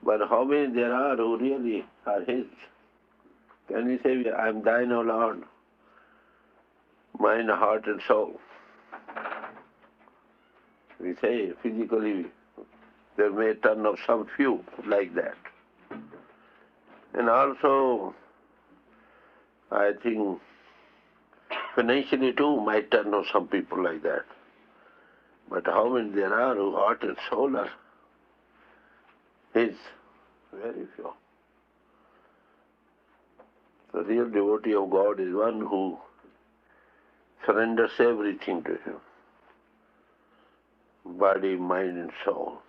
But how many there are who really are His? Can we say, I am thine, O Lord, mind, heart and soul? We say physically there may turn up some few like that. And also, I think financially too might turn up some people like that. But how many there are who heart and soul are His? Very few. The real devotee of God is one who surrenders everything to Him. Body, mind and soul.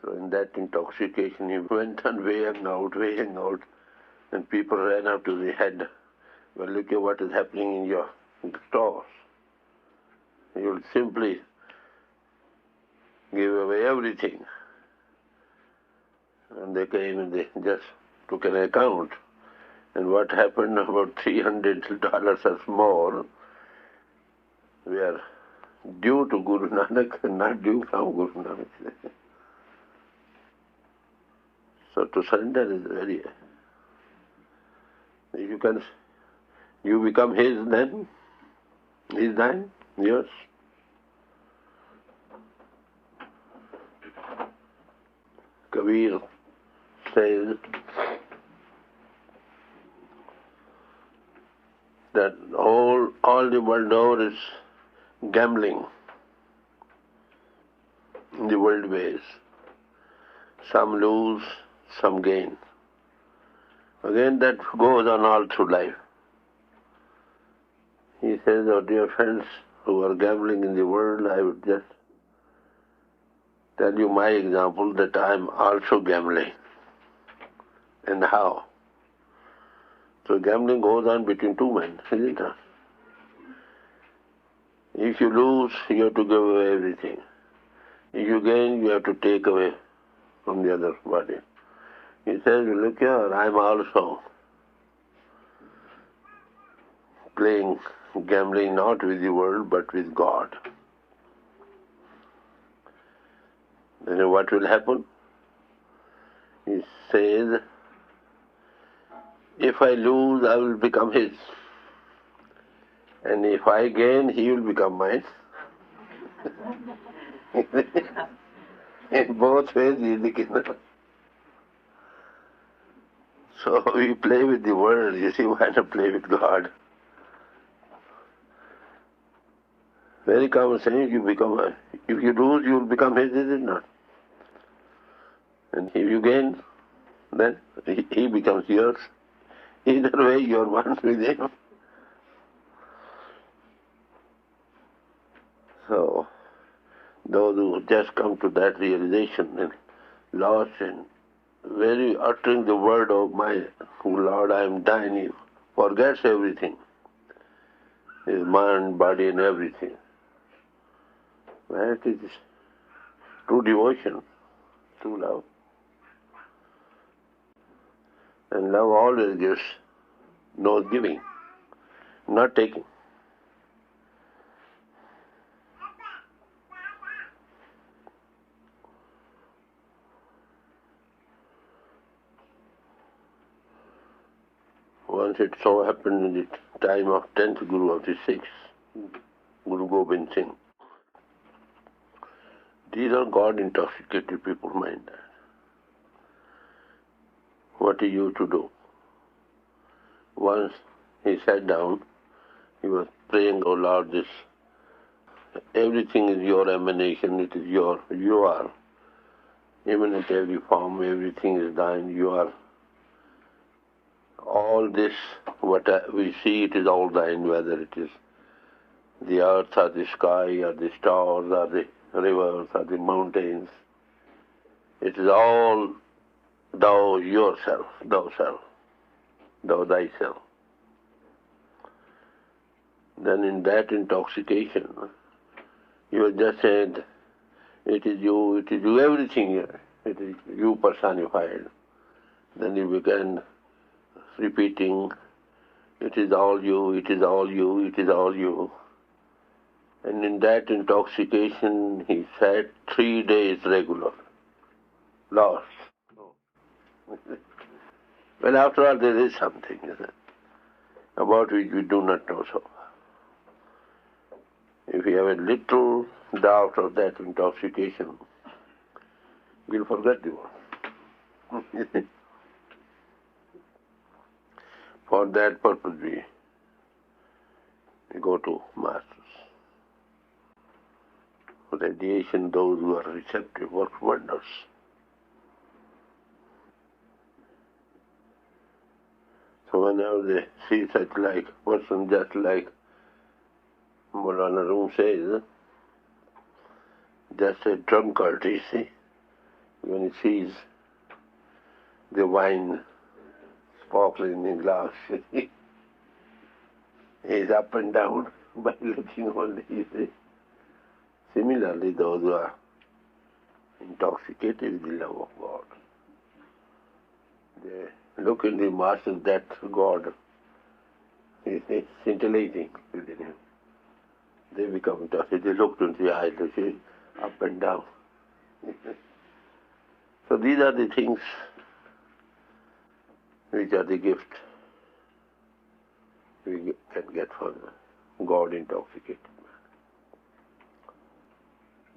So in that intoxication he went on weighing out, and people ran up to the head. Well, look at what is happening in your stores. You'll simply give away everything. And they came and they just took an account. And what happened, about $300 or more were due to Guru Nanak, not due from Guru Nanak. So to surrender is very... If you become His then, He's thine, yours. Kabir says that all the world over is gambling in the world ways. Some lose, some gain. Again, that goes on all through life. He says, oh dear friends who are gambling in the world, I would just tell you my example that I am also gambling. And how? So gambling goes on between two men, isn't it? If you lose, you have to give away everything. If you gain, you have to take away from the other body. He says, look here, I am also playing, gambling not with the world but with God. Then what will happen? He says, if I lose, I will become His. And if I gain, He will become mine. In both ways, He is the king. So we play with the world, you see, why not play with God? Very common saying, if you lose, you will become His, is it not? And if you gain, then He becomes yours. Either way, you are one with Him. So, those who just come to that realization and lost and very uttering the word of my Lord, I am thine, he forgets everything. His mind, body and everything. That is true devotion, true love. And love always gives, knows giving, not taking. Once it so happened in the time of 10th Guru of the 6th, Guru Gobind Singh. These are God-intoxicated people, mind that. What are you to do? Once he sat down, he was praying, oh Lord, everything is your emanation, it is you are immanent every form, everything is thine, you are. All this, what we see, it is all thine, whether it is the earth or the sky or the stars or the rivers or the mountains. It is all thou yourself, thou self, thou thyself. Then in that intoxication, you are just said, it is you, everything here. It is you personified. Then you began repeating, it is all you, it is all you, it is all you. And in that intoxication, he sat 3 days regular. lost. Well, after all, there is something, isn't it, about which we do not know so far. If we have a little doubt of that intoxication, we'll forget the one. For that purpose, we go to masters. For radiation, those who are receptive work wonders. So whenever they see such like person, just like Maulana Room says, just a drunkard, you see, when he sees the wine sparkling in glass, he is up and down by looking only, you see. Similarly, those who are intoxicated with the love of God, they look in the masters, that God is scintillating within him. They become intoxicated. They look into the eyes, they see up and down. So these are the things which are the gift we can get from God intoxicated.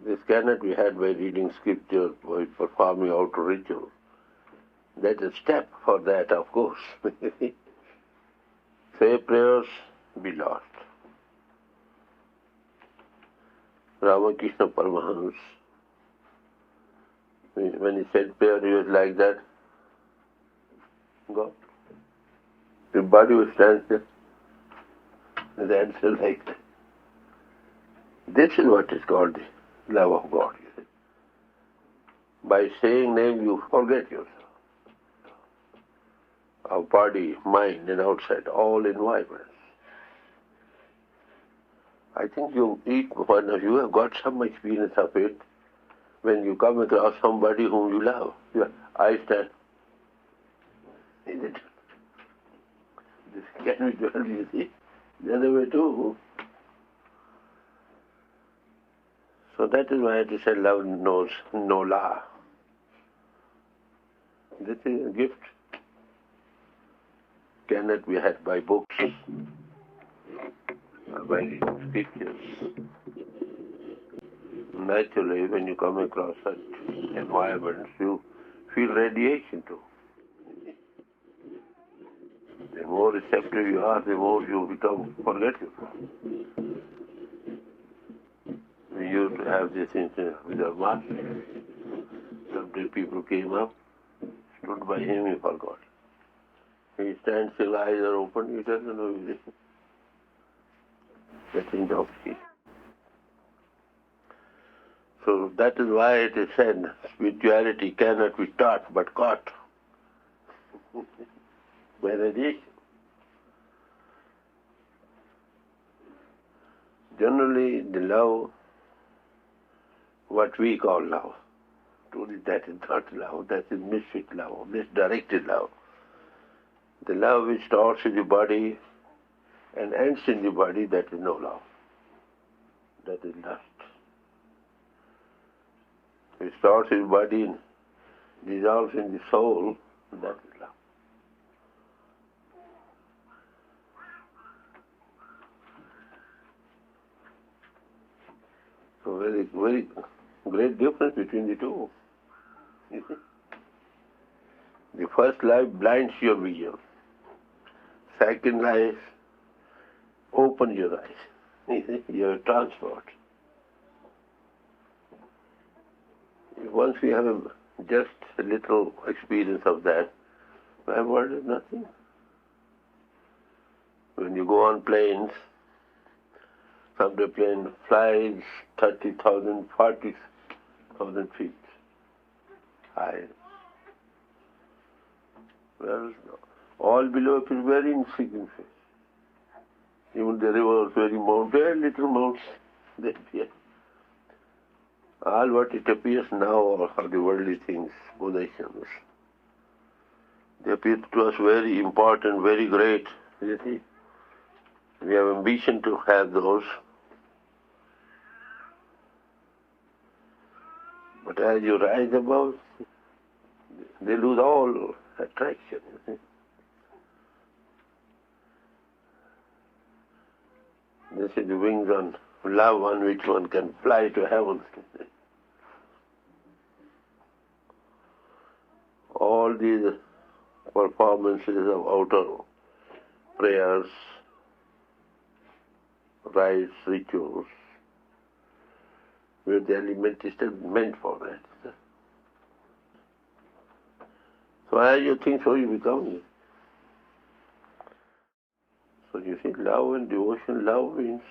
This cannot be had by reading scripture, by performing outer rituals. That is a step for that, of course. Say prayers, be lost. Ramakrishna Paramahansa, when he said prayer, he was like that. God. The body would stand still. The answer like that. This is what is called the love of God. By saying name, you forget yourself. Our body, mind, and outside, all in vibrance. I think each one of you have got some experience of it when you come across somebody whom you love. Your eyes stand. Is it? This can be done, you see. The other way too. So that is why it is said love knows no law. This is a gift. Cannot be had by books, or by pictures. Naturally, when you come across such environments, you feel radiation too. The more receptive you are, the more you become forgetful. We used to have this incident with our master. Some people came up, stood by him, he forgot. He stands still, eyes are open, he doesn't know anything. That's intoxication. So that is why it is said, spirituality cannot be taught but caught by radiation. Generally, the love, what we call love, truly that is not love, that is misfit love, misdirected love. The love which starts in the body and ends in the body, that is no love. That is lust. It starts in the body and dissolves in the soul, that is love. So very, very great difference between the two. You see? The first life blinds your vision. Second life opens your eyes. You see? You are transferred. Once we have just a little experience of that, my world is nothing. When you go on planes, some the plane flies 30,000, 40,000 feet high. Well, all below it is very insignificant. Even the rivers, very very little mounts, they appear. All what it appears now are the worldly things, possessions. They appear to us very important, very great. You see? We have ambition to have those. But as you rise above, they lose all attraction. You see. This is the wings on love on which one can fly to heaven. All these performances of outer prayers, rites, rituals, where the element is still meant for that. So as you think, so you become. So you see, love and devotion, love means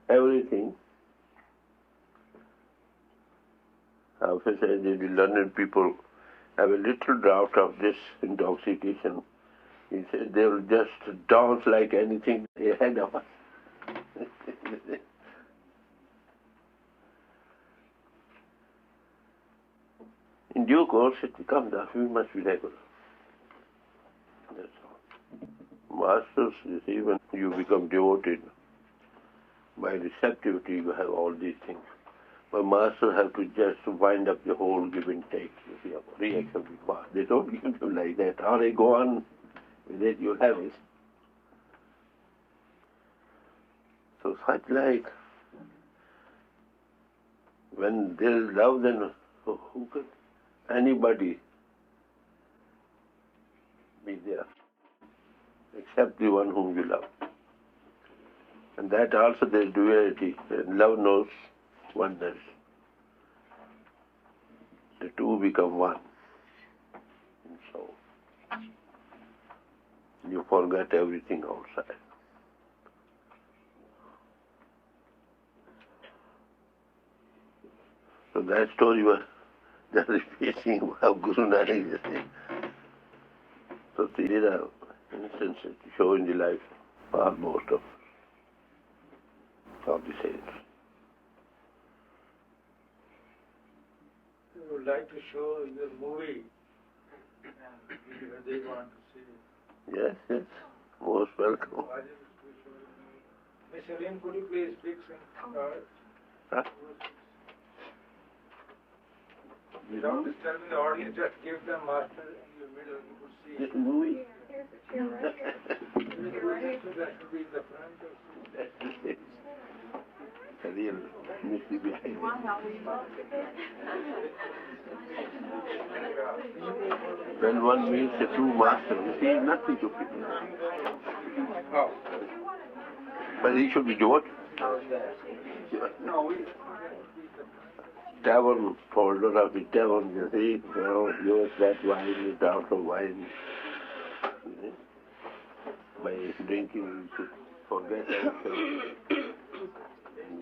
everything. I often say that the learned people have a little draught of this intoxication. He said they will just dance like anything ahead of us. In due course, it becomes that we must be regular. That's all. Masters, you see, when you become devoted, by receptivity you have all these things. But masters have to just wind up the whole give and take. You see, reaction be fast. They don't give you like that. Or they go on with it, you have it. So such like, when there is love, then who can anybody be there except the one whom you love? And that also there is duality. And love knows oneness. The two become one. And so you forget everything outside. So that story was just repeating of Guru Nanak just saying. So these are instances to show in the life of most of the saints. You would like to show your movie and they want to see it. Yes, most welcome. Miss Helene, could you please speak some words? Huh? Without disturbing the audience, just give them master in the middle, you could see. This movie? Here's the chair right here. You're right. So that should be in the front or A real mystery behind it. When one meets a true master, you see nothing to fit. Oh. But he should be devoted. No, we... Tavern, holder of the tavern, you see, use that wine, a draught of wine. You see. By drinking, you should forget everything.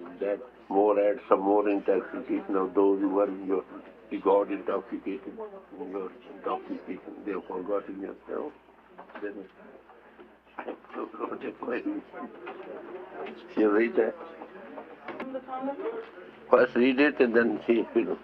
And that more adds some more intoxication of those who were in your, the God intoxicated, in your intoxication. They have forgotten yourself. Then, I don't have quite. You read that. First read it and then see if you know.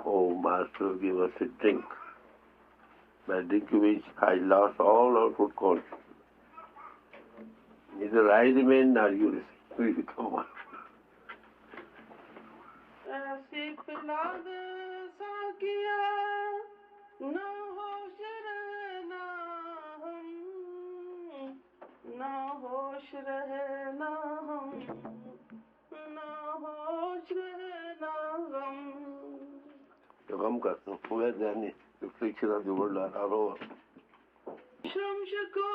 Oh, Master, give us a drink. By drinking which I lost all outward consciousness. Neither I remain nor you will become one. So come, where then the affliction of the world are over. Shams को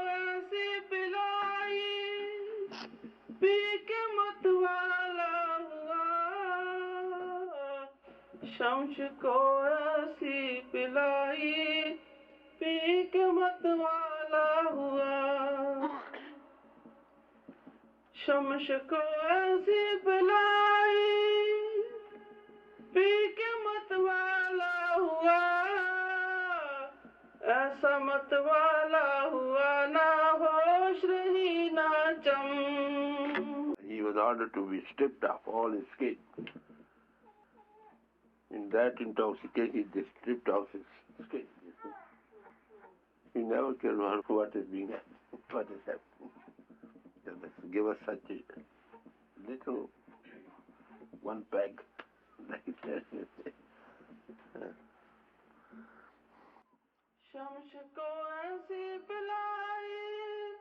ऐसी पिलाई P के मतवाला हुआ शम्स को ऐसी पिलाई P के मतवाला हुआ शम्स को ऐसी पिलाई पी के मतवाला हुआ ऐसा मतवाला हुआ ना होश रही ना चम. He was in order to be stripped off all his skin. In that intoxication, they stripped off his skin. You see. He never cared what is being what is happening. Just give us such a little one peg like that. Shams को ऐसी पिलाई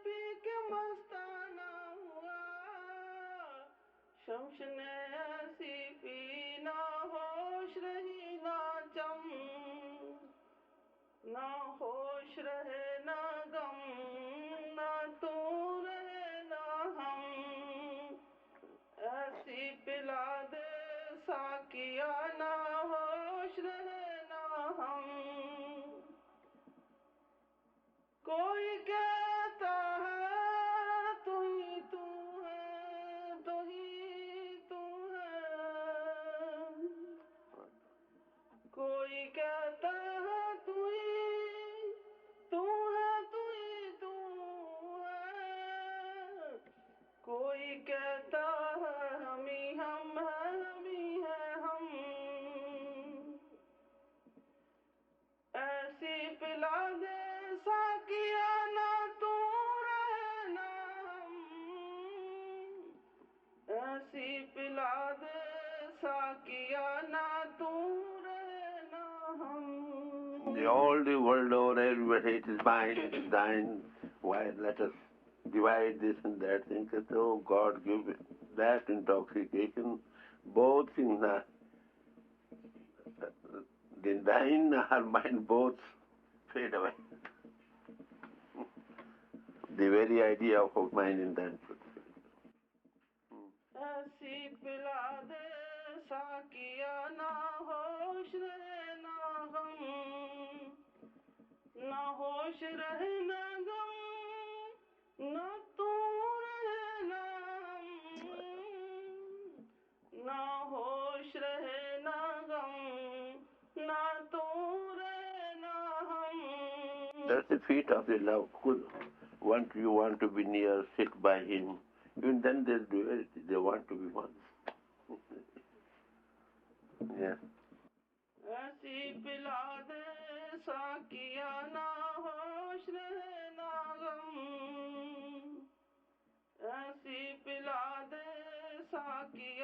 P के मस्ताना हुआ शम्स ने ऐसी P ना होश रही ना चम ना होश रहे ना गम ना तू रहे ना हम ऐसी पिला दे साकिया ना होश रहे ना हम कोई कहता है तू ही तू है तू ही तू है कोई कहता है तू ही तू है तू ही तू है कोई कहता है हम ही हम है हम ही है हम ऐसी पिला दे साकिया ना तू रहे ना हम ऐसी पिला दे साकिया ना तू रहे ना हम All the world over, everybody, it is mine, it is thine. Why let us divide this and that thing? Oh, God, give it that intoxication. Both things are the thine or mine, both fade away. The very idea of mine and thine. ऐसी पिला दे साकिया ना होश रहे ना गम ना होश रहे ना गम ना तू रहे ना हम ना होश रहे ना गम ना तू रहे ना हम That's the feet of the love. Want you want to be near, sit by him. Even then they'll do it. They want to be one. Yeah. ऐसी पिला दे साकिया ना होश रहे ना गम ऐसी पिला दे साकिया